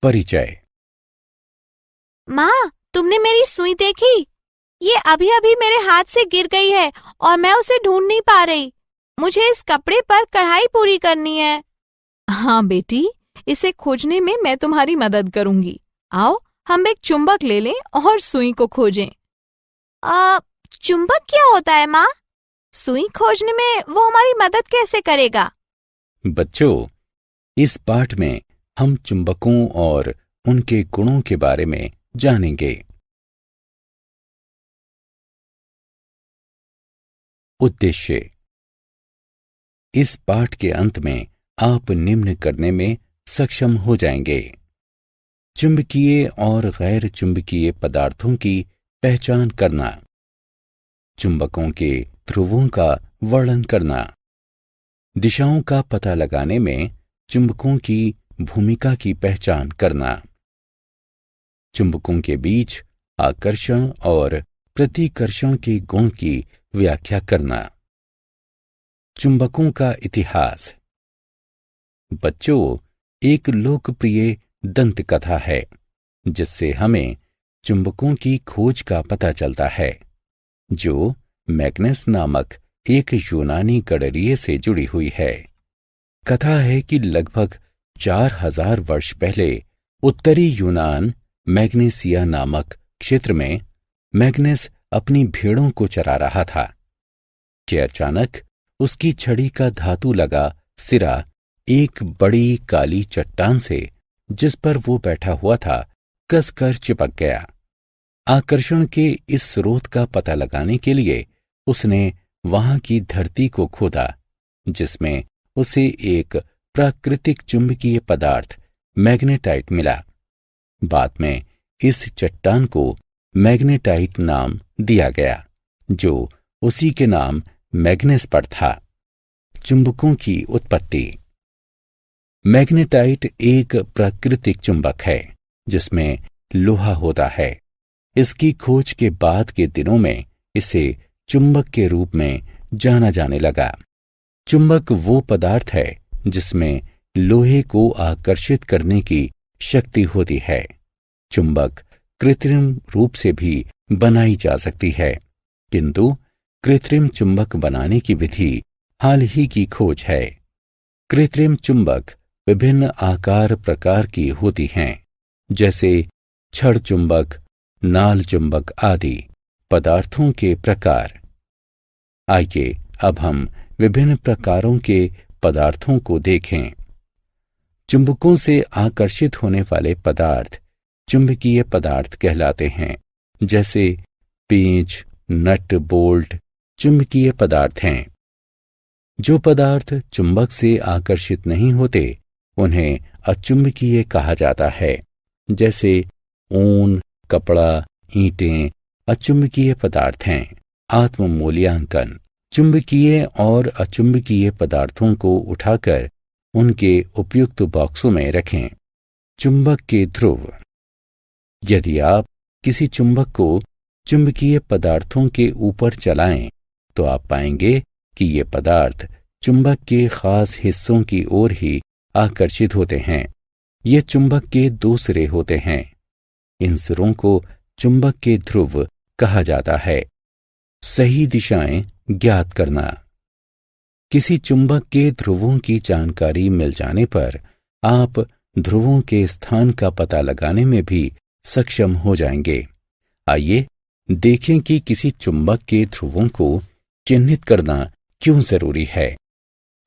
परिचय। माँ, तुमने मेरी सुई देखी? ये अभी अभी मेरे हाथ से गिर गई है और मैं उसे ढूंढ नहीं पा रही। मुझे इस कपड़े पर कढ़ाई पूरी करनी है। हाँ बेटी, इसे खोजने में मैं तुम्हारी मदद करूंगी। आओ, हम एक चुंबक ले लें और सुई को खोजें। चुंबक क्या होता है माँ? सुई खोजने में वो हमारी मदद कैसे करेगा? बच्चों, इस पाठ में हम चुंबकों और उनके गुणों के बारे में जानेंगे। उद्देश्य। इस पाठ के अंत में आप निम्न करने में सक्षम हो जाएंगे: चुंबकीय और गैर चुंबकीय पदार्थों की पहचान करना, चुंबकों के ध्रुवों का वर्णन करना, दिशाओं का पता लगाने में चुंबकों की भूमिका की पहचान करना, चुंबकों के बीच आकर्षण और प्रतिकर्षण के गुण की व्याख्या करना, चुंबकों का इतिहास। बच्चों, एक लोकप्रिय दंत कथा है जिससे हमें चुंबकों की खोज का पता चलता है, जो मैग्नेस नामक एक यूनानी गडरिये से जुड़ी हुई है। कथा है कि लगभग 4000 वर्ष पहले उत्तरी यूनान मैग्नेसिया नामक क्षेत्र में मैग्नेस अपनी भेड़ों को चरा रहा था कि अचानक उसकी छड़ी का धातु लगा सिरा एक बड़ी काली चट्टान से, जिस पर वो बैठा हुआ था, कसकर चिपक गया। आकर्षण के इस स्रोत का पता लगाने के लिए उसने वहां की धरती को खोदा, जिसमें उसे एक प्राकृतिक चुंबकीय पदार्थ मैग्नेटाइट मिला। बाद में इस चट्टान को मैग्नेटाइट नाम दिया गया, जो उसी के नाम मैग्नेस पर था। चुंबकों की उत्पत्ति। मैग्नेटाइट एक प्राकृतिक चुंबक है जिसमें लोहा होता है। इसकी खोज के बाद के दिनों में इसे चुंबक के रूप में जाना जाने लगा। चुंबक वो पदार्थ है जिसमें लोहे को आकर्षित करने की शक्ति होती है। चुंबक कृत्रिम रूप से भी बनाई जा सकती है, किंतु कृत्रिम चुंबक बनाने की विधि हाल ही की खोज है। कृत्रिम चुंबक विभिन्न आकार प्रकार की होती हैं, जैसे छड़ चुंबक, नाल चुंबक आदि पदार्थों के प्रकार। आइए अब हम विभिन्न प्रकारों के पदार्थों को देखें। चुंबकों से आकर्षित होने वाले पदार्थ चुंबकीय पदार्थ कहलाते हैं, जैसे पेंच, नट, बोल्ट चुंबकीय पदार्थ हैं। जो पदार्थ चुंबक से आकर्षित नहीं होते उन्हें अचुंबकीय कहा जाता है, जैसे ऊन, कपड़ा, ईंटें अचुंबकीय पदार्थ हैं। आत्म-मूल्यांकन। चुंबकीय और अचुंबकीय पदार्थों को उठाकर उनके उपयुक्त बॉक्सों में रखें। चुंबक के ध्रुव। यदि आप किसी चुंबक को चुंबकीय पदार्थों के ऊपर चलाएं तो आप पाएंगे कि ये पदार्थ चुंबक के खास हिस्सों की ओर ही आकर्षित होते हैं। ये चुंबक के दो सिरे होते हैं। इन सिरों को चुंबक के ध्रुव कहा जाता है। सही दिशाएं ज्ञात करना। किसी चुंबक के ध्रुवों की जानकारी मिल जाने पर आप ध्रुवों के स्थान का पता लगाने में भी सक्षम हो जाएंगे। आइए देखें कि किसी चुंबक के ध्रुवों को चिन्हित करना क्यों जरूरी है।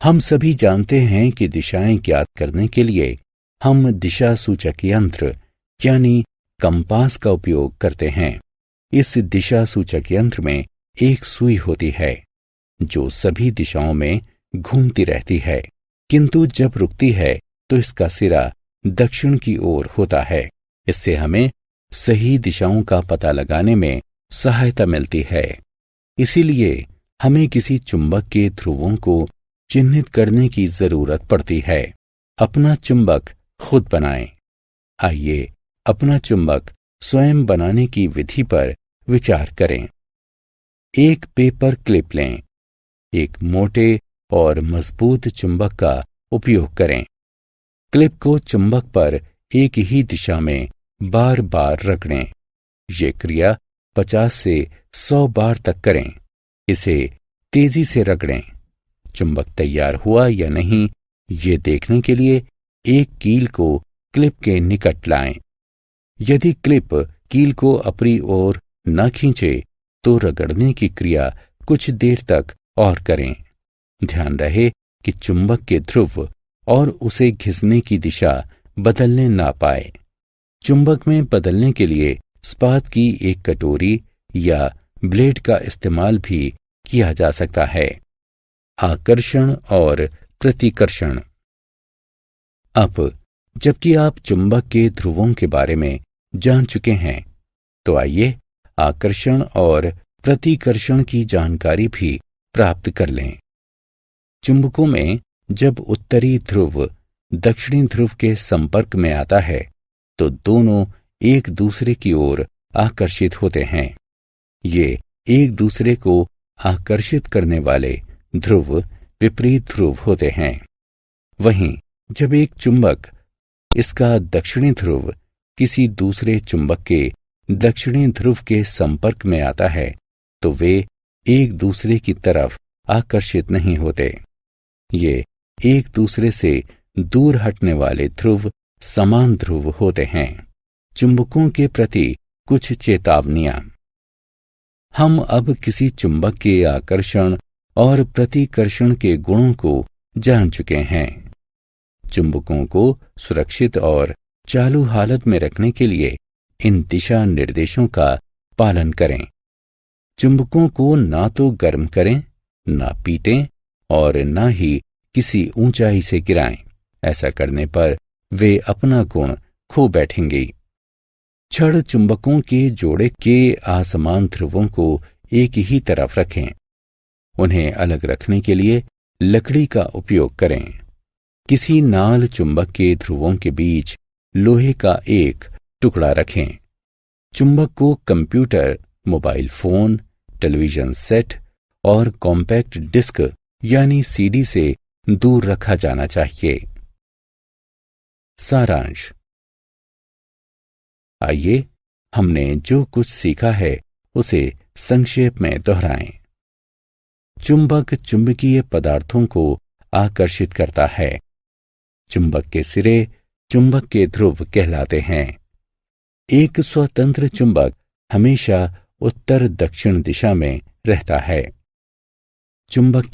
हम सभी जानते हैं कि दिशाएं ज्ञात करने के लिए हम दिशा सूचक यंत्र यानी कंपास का उपयोग करते हैं। इस दिशा सूचक यंत्र में एक सुई होती है जो सभी दिशाओं में घूमती रहती है, किंतु जब रुकती है तो इसका सिरा दक्षिण की ओर होता है। इससे हमें सही दिशाओं का पता लगाने में सहायता मिलती है। इसीलिए हमें किसी चुंबक के ध्रुवों को चिन्हित करने की जरूरत पड़ती है। अपना चुंबक खुद बनाएं। आइए अपना चुंबक स्वयं बनाने की विधि पर विचार करें। एक पेपर क्लिप लें। एक मोटे और मजबूत चुंबक का उपयोग करें। क्लिप को चुंबक पर एक ही दिशा में बार बार रगड़ें। ये क्रिया 50 से 100 बार तक करें। इसे तेजी से रगड़ें। चुंबक तैयार हुआ या नहीं, ये देखने के लिए एक कील को क्लिप के निकट लाएं। यदि क्लिप कील को अपनी ओर न खींचे तो रगड़ने की क्रिया कुछ देर तक और करें। ध्यान रहे कि चुंबक के ध्रुव और उसे घिसने की दिशा बदलने ना पाए। चुंबक में बदलने के लिए इस्पात की एक कटोरी या ब्लेड का इस्तेमाल भी किया जा सकता है। आकर्षण और प्रतिकर्षण। अब जबकि आप चुंबक के ध्रुवों के बारे में जान चुके हैं, तो आइए आकर्षण और प्रतिकर्षण की जानकारी भी प्राप्त कर लें। चुंबकों में जब उत्तरी ध्रुव दक्षिणी ध्रुव के संपर्क में आता है तो दोनों एक दूसरे की ओर आकर्षित होते हैं। ये एक दूसरे को आकर्षित करने वाले ध्रुव विपरीत ध्रुव होते हैं। वहीं जब एक चुंबक, इसका दक्षिणी ध्रुव, किसी दूसरे चुंबक के दक्षिणी ध्रुव के संपर्क में आता है तो वे एक दूसरे की तरफ आकर्षित नहीं होते। ये एक दूसरे से दूर हटने वाले ध्रुव समान ध्रुव होते हैं। चुंबकों के प्रति कुछ चेतावनियां। हम अब किसी चुंबक के आकर्षण और प्रतिकर्षण के गुणों को जान चुके हैं। चुंबकों को सुरक्षित और चालू हालत में रखने के लिए इन दिशा निर्देशों का पालन करें। चुंबकों को ना तो गर्म करें, ना पीटें और ना ही किसी ऊंचाई से गिराएं। ऐसा करने पर वे अपना गुण खो बैठेंगे। छड़ चुंबकों के जोड़े के असमान ध्रुवों को एक ही तरफ रखें। उन्हें अलग रखने के लिए लकड़ी का उपयोग करें। किसी नाल चुंबक के ध्रुवों के बीच लोहे का एक टुकड़ा रखें। चुंबक को computer, mobile phone, television set और कॉम्पैक्ट डिस्क यानी सीडी से दूर रखा जाना चाहिए। सारांश। आइए हमने जो कुछ सीखा है उसे संक्षेप में दोहराएं। चुंबक चुंबकीय पदार्थों को आकर्षित करता है। चुंबक के सिरे चुंबक के ध्रुव कहलाते हैं। एक स्वतंत्र चुंबक हमेशा उत्तर दक्षिण दिशा में रहता है। चुंबक